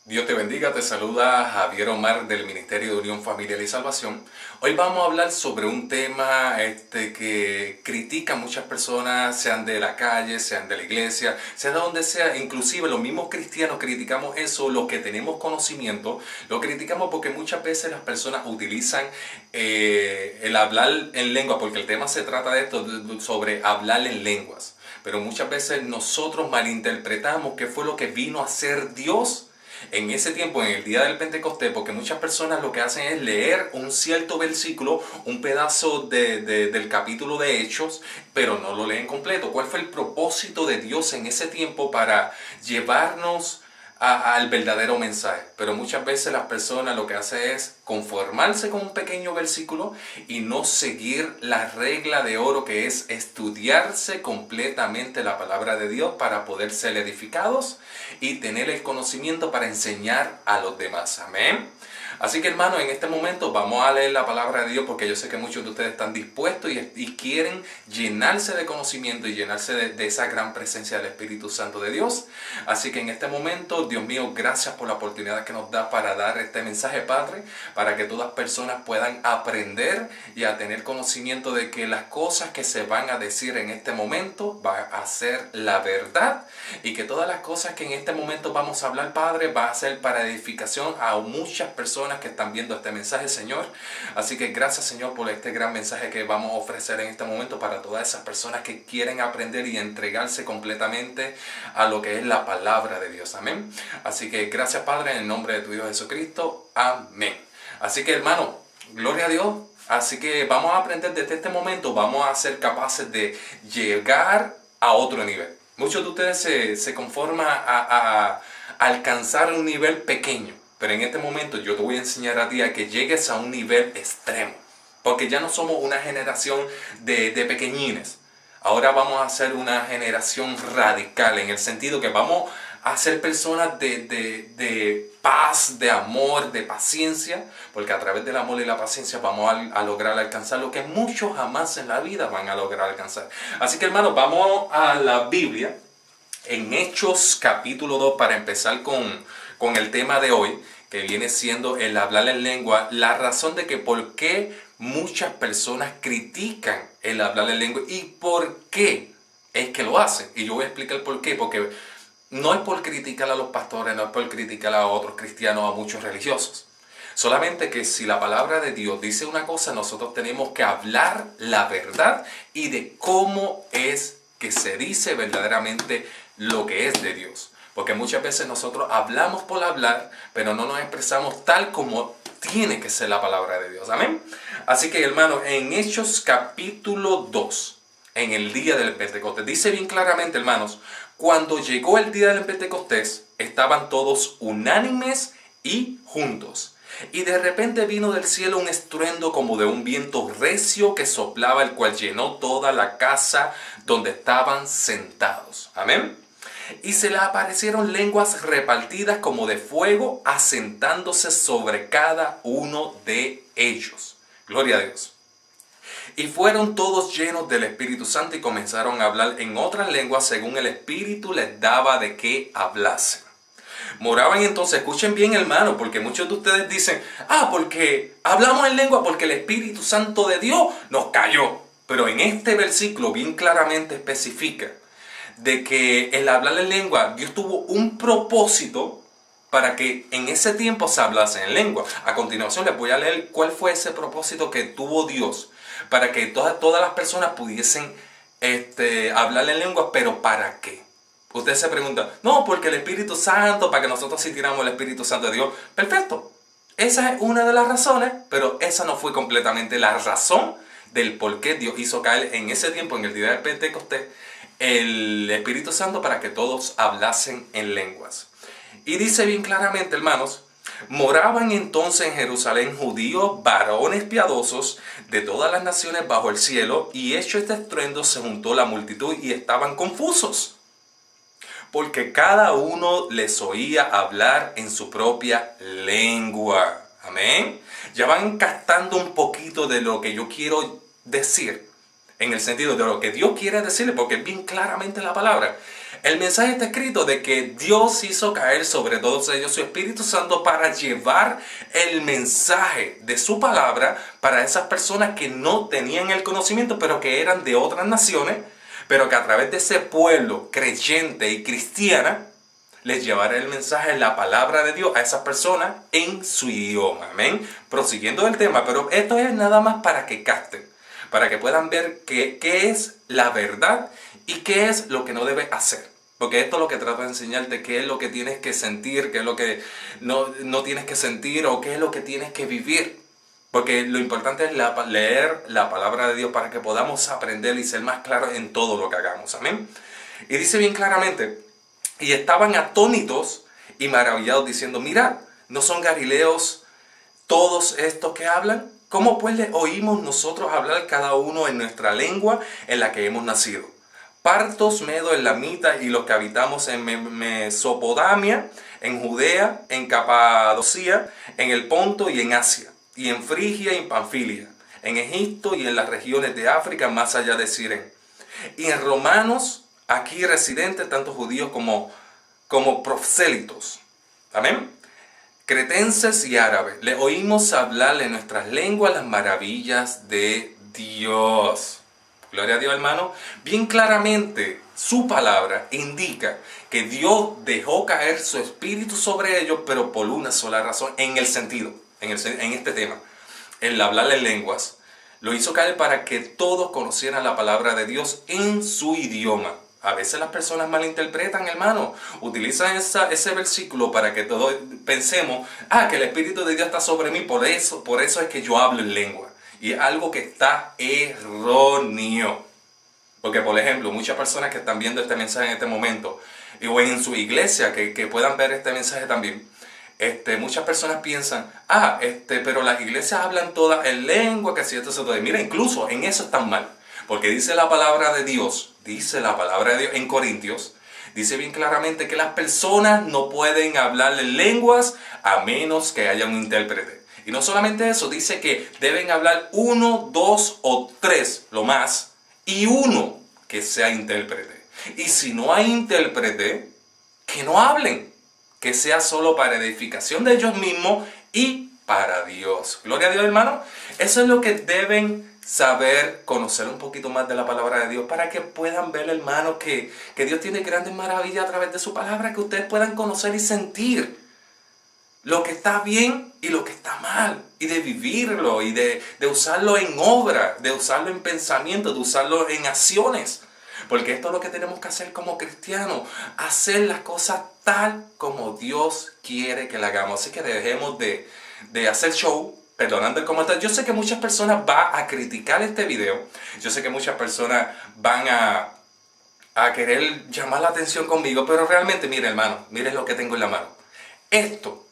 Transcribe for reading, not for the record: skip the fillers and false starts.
Dios te bendiga, te saluda Javier Omar del Ministerio de Unión Familiar y Salvación. Hoy vamos a hablar sobre un tema que critica a muchas personas, sean de la calle, sean de la iglesia, sean de donde sea. Inclusive los mismos cristianos criticamos eso, lo que tenemos conocimiento, lo criticamos porque muchas veces las personas utilizan el hablar en lengua, porque el tema se trata de esto, sobre hablar en lenguas. Pero muchas veces nosotros malinterpretamos qué fue lo que vino a hacer Dios en ese tiempo, en el día del Pentecostés, porque muchas personas lo que hacen es leer un cierto versículo, un pedazo del capítulo de Hechos, pero no lo leen completo. ¿Cuál fue el propósito de Dios en ese tiempo para llevarnos al verdadero mensaje? Pero muchas veces las personas lo que hacen es conformarse con un pequeño versículo y no seguir la regla de oro, que es estudiarse completamente la palabra de Dios para poder ser edificados y tener el conocimiento para enseñar a los demás. Amén. Así que, hermanos, en este momento vamos a leer la palabra de Dios, porque yo sé que muchos de ustedes están dispuestos y quieren llenarse de conocimiento y llenarse de esa gran presencia del Espíritu Santo de Dios. Así que en este momento, Dios mío, gracias por la oportunidad que nos da para dar este mensaje, Padre, para que todas personas puedan aprender y a tener conocimiento de que las cosas que se van a decir en este momento van a ser la verdad, y que todas las cosas que en este momento vamos a hablar, Padre, va a ser para edificación a muchas personas que están viendo este mensaje, Señor. Así que gracias, Señor, por este gran mensaje que vamos a ofrecer en este momento para todas esas personas que quieren aprender y entregarse completamente a lo que es la palabra de Dios. Amén. Así que gracias, Padre, en el nombre de tu Hijo Jesucristo. Amén. Así que, hermano, gloria a Dios. Así que vamos a aprender desde este momento, vamos a ser capaces de llegar a otro nivel. Muchos de ustedes se conforman a alcanzar un nivel pequeño, pero en este momento yo te voy a enseñar a ti a que llegues a un nivel extremo, porque ya no somos una generación de pequeñines. Ahora vamos a ser una generación radical, en el sentido que vamos a ser personas de paz, de amor, de paciencia, porque a través del amor y la paciencia vamos a lograr alcanzar lo que muchos jamás en la vida van a lograr alcanzar. Así que, hermanos, vamos a la Biblia, en Hechos capítulo 2, para empezar con el tema de hoy, que viene siendo el hablar en lengua. La razón de que por qué muchas personas critican el hablar en lengua y por qué es que lo hacen. Y yo voy a explicar por qué, porque no es por criticar a los pastores, no es por criticar a otros cristianos, a muchos religiosos. Solamente que si la palabra de Dios dice una cosa, nosotros tenemos que hablar la verdad y de cómo es que se dice verdaderamente lo que es de Dios. Porque muchas veces nosotros hablamos por hablar, pero no nos expresamos tal como tiene que ser la palabra de Dios. Amén. Así que, hermano, en Hechos capítulo 2, en el día del Pentecostés, dice bien claramente, hermanos, cuando llegó el día del Pentecostés, estaban todos unánimes y juntos. Y de repente vino del cielo un estruendo como de un viento recio que soplaba, el cual llenó toda la casa donde estaban sentados. Amén. Y se le aparecieron lenguas repartidas como de fuego, asentándose sobre cada uno de ellos. Gloria a Dios. Y fueron todos llenos del Espíritu Santo y comenzaron a hablar en otras lenguas según el Espíritu les daba de qué hablasen. Moraban entonces, escuchen bien, hermano, porque muchos de ustedes dicen, porque hablamos en lengua porque el Espíritu Santo de Dios nos cayó. Pero en este versículo bien claramente especifica de que el hablar en lengua, Dios tuvo un propósito para que en ese tiempo se hablase en lengua. A continuación les voy a leer cuál fue ese propósito que tuvo Dios para que todas las personas pudiesen hablar en lengua. Pero ¿para qué? Usted se pregunta, no, porque el Espíritu Santo, para que nosotros sintiéramos el Espíritu Santo de Dios. Perfecto, esa es una de las razones, pero esa no fue completamente la razón del por qué Dios hizo caer en ese tiempo, en el día del Pentecostés, el Espíritu Santo para que todos hablasen en lenguas. Y dice bien claramente, hermanos, moraban entonces en Jerusalén judíos, varones piadosos de todas las naciones bajo el cielo, y hecho este estruendo se juntó la multitud y estaban confusos, porque cada uno les oía hablar en su propia lengua. Amén. Ya van captando un poquito de lo que yo quiero decir, en el sentido de lo que Dios quiere decirle, porque es bien claramente la palabra. El mensaje está escrito de que Dios hizo caer sobre todos ellos su Espíritu Santo para llevar el mensaje de su palabra para esas personas que no tenían el conocimiento, pero que eran de otras naciones, pero que a través de ese pueblo creyente y cristiana, les llevará el mensaje, la palabra de Dios a esas personas en su idioma. Amén. Prosiguiendo el tema, pero esto es nada más para que capten, para que puedan ver qué es la verdad y qué es lo que no debes hacer. Porque esto es lo que trato de enseñarte, qué es lo que tienes que sentir, qué es lo que no tienes que sentir o qué es lo que tienes que vivir. Porque lo importante es leer la palabra de Dios para que podamos aprender y ser más claros en todo lo que hagamos. Amén. Y dice bien claramente, y estaban atónitos y maravillados diciendo, mirad, ¿no son galileos todos estos que hablan? ¿Cómo pues le oímos nosotros hablar cada uno en nuestra lengua en la que hemos nacido? Partos, medos, elamitas y los que habitamos en Mesopotamia, en Judea, en Capadocia, en el Ponto y en Asia, y en Frigia y en Panfilia, en Egipto y en las regiones de África más allá de Sirene. Y en romanos, aquí residentes, tanto judíos como prosélitos. Amén. Cretenses y árabes, le oímos hablar en nuestras lenguas las maravillas de Dios. Gloria a Dios, hermano. Bien claramente, su palabra indica que Dios dejó caer su espíritu sobre ellos, pero por una sola razón, en este tema, el hablar en lenguas. Lo hizo caer para que todos conocieran la palabra de Dios en su idioma. A veces las personas malinterpretan, hermano. Utilizan ese versículo para que todos pensemos, que el Espíritu de Dios está sobre mí, por eso es que yo hablo en lengua. Y es algo que está erróneo. Porque, por ejemplo, muchas personas que están viendo este mensaje en este momento, o en su iglesia, que puedan ver este mensaje también, muchas personas piensan, pero las iglesias hablan todas en lengua, que así esto se puede. Mira, incluso en eso están mal. Porque dice la palabra de Dios en Corintios, dice bien claramente que las personas no pueden hablar en lenguas a menos que haya un intérprete. Y no solamente eso, dice que deben hablar 1, 2 o 3, lo más, y uno que sea intérprete. Y si no hay intérprete, que no hablen, que sea solo para edificación de ellos mismos y para Dios. Gloria a Dios, hermano. Eso es lo que deben saber, conocer un poquito más de la palabra de Dios para que puedan ver, hermano, que Dios tiene grandes maravillas a través de su palabra, que ustedes puedan conocer y sentir lo que está bien y lo que está mal, y de vivirlo y de usarlo en obra, de usarlo en pensamiento, de usarlo en acciones. Porque esto es lo que tenemos que hacer como cristianos, hacer las cosas tal como Dios quiere que la hagamos. Así que dejemos de hacer show, perdonando el comentario. Yo sé que muchas personas van a criticar este video, yo sé que muchas personas van a querer llamar la atención conmigo, pero realmente, mire, hermano, miren lo que tengo en la mano. Esto